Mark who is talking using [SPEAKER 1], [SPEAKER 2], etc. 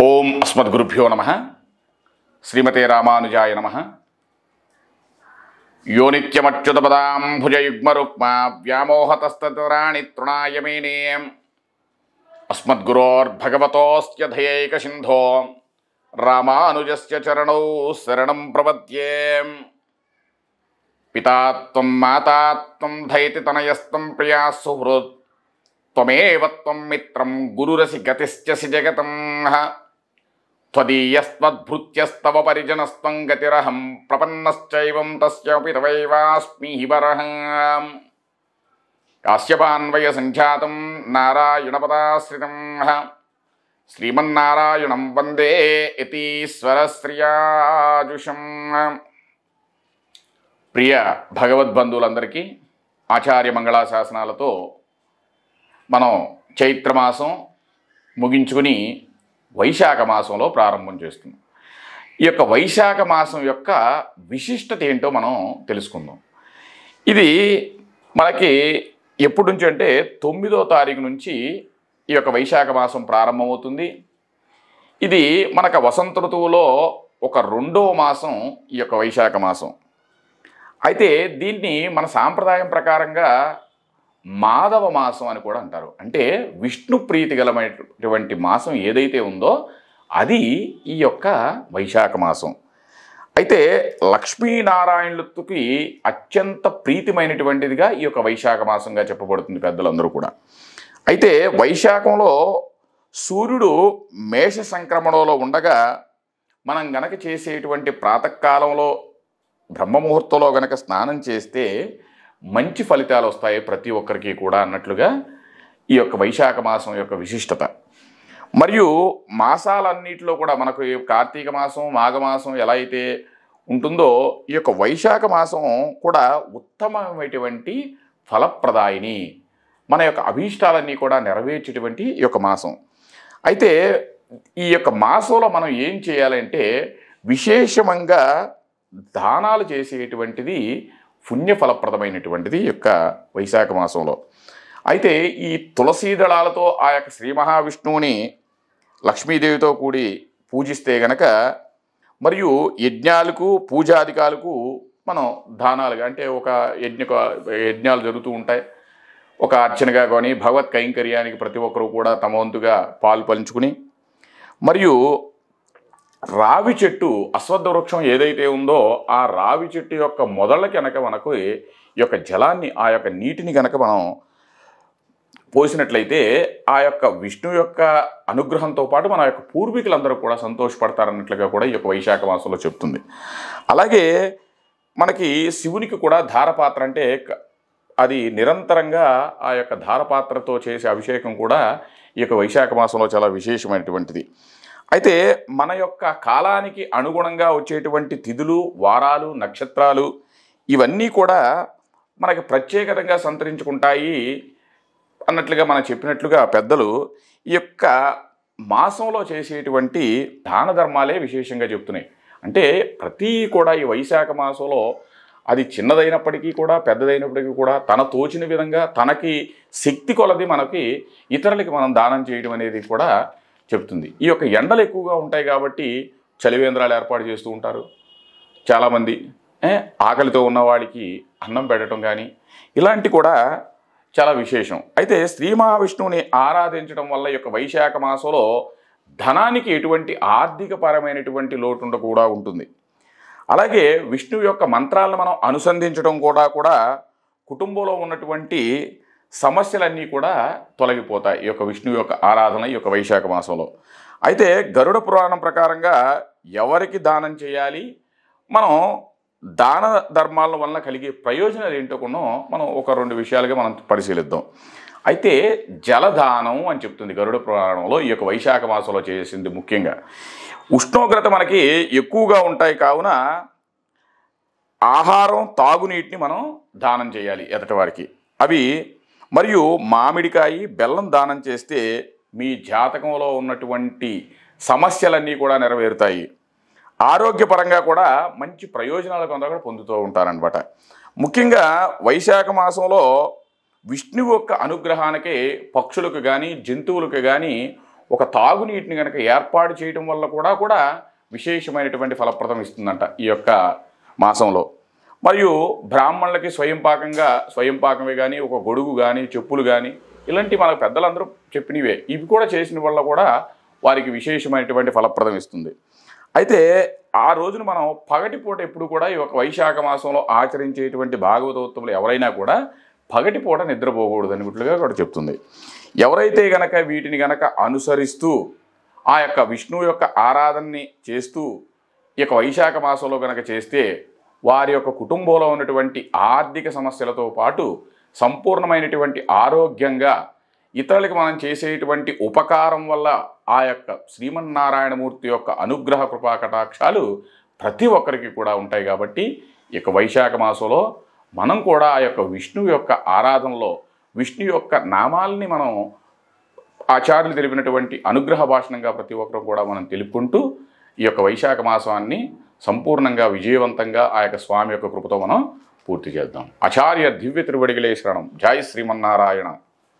[SPEAKER 1] ఓం అస్మద్గురుభ్యో నమః. శ్రీమతే రామానుజాయ నమః. యో నిత్యమచ్యుతపదాంభుజయుగ్మరుక్మా వ్యామోహతస్తరాణి తృణాయ మేనే అస్మద్గురోర్భగవతోస్య దయైకసింధో రామానుజస్య చరణౌ శరణం ప్రపద్యే. పితా త్వం మాతా త్వం ధైతి తనయస్తం ప్రియా సుహృత్ త్వమేవ త్వం మిత్రం గురురసి గతిశ్చసి జగతం. త్వదీయస్త్వద్భృత్యస్తవ పరిజనస్త్వం గతిరహం ప్రపన్నశ్చైవం తస్యాపి తవైవాస్మి వరః. కాశ్యపాన్వయ సంఖ్యాతం నారాయణపదాశ్రితం శ్రీమన్నారాయణం వందే యతీశ్వరశ్రియాజుషం. ప్రియ భగవద్బంధువులందరికీ ఆచార్య మంగళాశాసనాలతో మనం చైత్రమాసం ముగించుకుని వైశాఖ మాసంలో ప్రారంభం చేస్తున్నాం. ఈ యొక్క వైశాఖ మాసం యొక్క విశిష్టత ఏంటో మనం తెలుసుకుందాం. ఇది మనకి ఎప్పటి నుంచి అంటే 9వ తారీఖు నుంచి ఈ యొక్క వైశాఖ మాసం ప్రారంభమవుతుంది. ఇది మనకు వసంత ఋతువులో ఒక 2వ మాసం ఈ యొక్క వైశాఖ మాసం. అయితే దీన్ని మన సాంప్రదాయం ప్రకారంగా మాధవ మాసం అని కూడా అంటారు. అంటే విష్ణు ప్రీతి గలమైనటువంటి మాసం ఏదైతే ఉందో అది ఈ యొక్క వైశాఖ మాసం. అయితే లక్ష్మీనారాయణులకి అత్యంత ప్రీతిమైనటువంటిదిగా ఈ యొక్క వైశాఖ మాసంగా చెప్పబడుతుంది పెద్దలందరూ కూడా. అయితే వైశాఖంలో సూర్యుడు మేష సంక్రమణంలో ఉండగా మనం గనక చేసేటువంటి ప్రాతకాలంలో బ్రహ్మముహూర్తంలో గనక స్నానం చేస్తే మంచి ఫలితాలు వస్తాయి ప్రతి ఒక్కరికి కూడా అన్నట్లుగా ఈ యొక్క వైశాఖ మాసం యొక్క విశిష్టత. మరియు మాసాలన్నిటిలో కూడా మనకు కార్తీక మాసం మాఘమాసం ఎలా అయితే ఉంటుందో ఈ యొక్క వైశాఖ మాసం కూడా ఉత్తమమైనటువంటి ఫలప్రదాయిని, మన యొక్క అభీష్టాలన్నీ కూడా నెరవేర్చేటువంటి ఈ యొక్క మాసం. అయితే ఈ యొక్క మాసంలో మనం ఏం చేయాలంటే విశేషంగా దానాలు చేసేటువంటిది పుణ్యఫలప్రదమైనటువంటిది యొక్క వైశాఖ మాసంలో. అయితే ఈ తులసీ దళాలతో ఆ యొక్క శ్రీ మహావిష్ణువుని లక్ష్మీదేవితో కూడి పూజిస్తే గనక మరియు యజ్ఞాలకు పూజాధికాలకు మనం దానాలుగా అంటే ఒక యజ్ఞాలు జరుగుతూ ఉంటాయి. ఒక అర్చనగా కానీ భగవత్ కైంకర్యానికి ప్రతి ఒక్కరూ కూడా తమ వంతుగా పాలు పంచుకుని మరియు రావి చెట్టు అశ్వత్థ వృక్షం ఏదైతే ఉందో ఆ రావి చెట్టు యొక్క మొదళ్ళకి కనుక మనకు ఈ యొక్క జలాన్ని ఆ యొక్క నీటిని కనుక మనం పోసినట్లయితే ఆ యొక్క విష్ణు యొక్క అనుగ్రహంతో పాటు మన యొక్క పూర్వీకులందరూ కూడా సంతోషపడతారన్నట్లుగా కూడా ఈ యొక్క వైశాఖ మాసంలో చెప్తుంది. అలాగే మనకి శివునికి కూడా ధారపాత్ర అంటే అది నిరంతరంగా ఆ యొక్క ధారపాత్రతో చేసే అభిషేకం కూడా ఈ యొక్క వైశాఖ మాసంలో చాలా విశేషమైనటువంటిది. అయితే మన యొక్క కాలానికి అనుగుణంగా వచ్చేటువంటి తిథులు, వారాలు, నక్షత్రాలు ఇవన్నీ కూడా మనకి ప్రత్యేకతంగా సంతరించుకుంటాయి అన్నట్లుగా మనం చెప్పినట్లుగా పెద్దలు ఈ యొక్క మాసంలో చేసేటువంటి దాన ధర్మాలే విశేషంగా చెప్తున్నాయి. అంటే ప్రతి కూడా ఈ వైశాఖ మాసంలో అది చిన్నదైనప్పటికీ కూడా పెద్దదైనప్పటికీ కూడా తన తోచిన విధంగా తనకి శక్తి కొలది మనకి ఇతరులకి మనం దానం చేయడం అనేది కూడా చెప్తుంది. ఈ యొక్క ఎండలు ఎక్కువగా ఉంటాయి కాబట్టి చలివేంద్రాలు ఏర్పాటు చేస్తూ ఉంటారు చాలామంది. ఆకలితో ఉన్నవాడికి అన్నం పెట్టడం కానీ ఇలాంటి కూడా చాలా విశేషం. అయితే శ్రీ మహావిష్ణువుని ఆరాధించడం వల్ల ఈ యొక్క వైశాఖ మాసంలో ధనానికి ఎటువంటి ఆర్థికపరమైనటువంటి లోటు కూడా ఉంటుంది. అలాగే విష్ణువు యొక్క మంత్రాలను మనం అనుసంధించడం కూడా కుటుంబంలో ఉన్నటువంటి సమస్యలన్నీ కూడా తొలగిపోతాయి ఈ యొక్క విష్ణువు యొక్క ఆరాధన ఈ యొక్క వైశాఖ మాసంలో. అయితే గరుడ పురాణం ప్రకారంగా ఎవరికి దానం చేయాలి, మనం దాన ధర్మాల వల్ల కలిగే ప్రయోజనాలు ఏంటో కూడా మనం ఒక 2 విషయాలుగా మనం పరిశీలిద్దాం. అయితే జలదానం అని చెప్తుంది గరుడ పురాణంలో ఈ యొక్క వైశాఖ మాసంలో చేసింది. ముఖ్యంగా ఉష్ణోగ్రత మనకి ఎక్కువగా ఉంటాయి కావున ఆహారం తాగునీటిని మనం దానం చేయాలి ఎదటి వారికి. అవి మరియు మామిడికాయ, బెల్లం దానం చేస్తే మీ జాతకంలో ఉన్నటువంటి సమస్యలన్నీ కూడా నెరవేరుతాయి. ఆరోగ్యపరంగా కూడా మంచి ప్రయోజనాలు కొందరు పొందుతూ ఉంటారనమాట. ముఖ్యంగా వైశాఖ మాసంలో విష్ణువు యొక్క అనుగ్రహానికి పక్షులకు కానీ జంతువులకు కానీ ఒక తాగునీటిని కనుక ఏర్పాటు చేయటం వల్ల కూడా విశేషమైనటువంటి ఫలప్రదం ఇస్తుందంట ఈ యొక్క మాసంలో. మరియు బ్రాహ్మణులకి స్వయంపాకమే కానీ, ఒక గొడుగు కానీ, చెప్పులు కానీ, ఇలాంటి మనకు పెద్దలందరూ చెప్పినవే, ఇవి కూడా చేసిన వల్ల కూడా వారికి విశేషమైనటువంటి ఫలప్రదం ఇస్తుంది. అయితే ఆ రోజున మనం పగటిపూట ఎప్పుడు కూడా ఈ యొక్క వైశాఖ మాసంలో ఆచరించేటువంటి భాగవతోత్తములు ఎవరైనా కూడా పగటిపూట నిద్రపోకూడదు అన్నట్లుగా కూడా చెప్తుంది. ఎవరైతే గనక వీటిని గనక అనుసరిస్తూ ఆ యొక్క విష్ణువు యొక్క ఆరాధనని చేస్తూ ఈ యొక్క వైశాఖ మాసంలో గనక చేస్తే వారి యొక్క కుటుంబంలో ఉన్నటువంటి ఆర్థిక సమస్యలతో పాటు సంపూర్ణమైనటువంటి ఆరోగ్యంగా ఇతరులకు మనం చేసేటువంటి ఉపకారం వల్ల ఆ యొక్క శ్రీమన్నారాయణమూర్తి యొక్క అనుగ్రహ కృపా కటాక్షాలు ప్రతి ఒక్కరికి కూడా ఉంటాయి. కాబట్టి ఈ యొక్క వైశాఖ మాసంలో మనం కూడా ఆ యొక్క విష్ణువు యొక్క ఆరాధనలో విష్ణు యొక్క నామాలని మనం ఆచార్యులు తెలిపినటువంటి అనుగ్రహ భాషణంగా ప్రతి ఒక్కరు కూడా మనం తెలుపుకుంటూ ఈ యొక్క వైశాఖ మాసాన్ని సంపూర్ణంగా విజయవంతంగా ఆ యొక్క స్వామి యొక్క కృపతో మనం పూర్తి చేద్దాం. ఆచార్య దివ్య తిరువడిగలే శరణం. జై శ్రీమన్నారాయణ.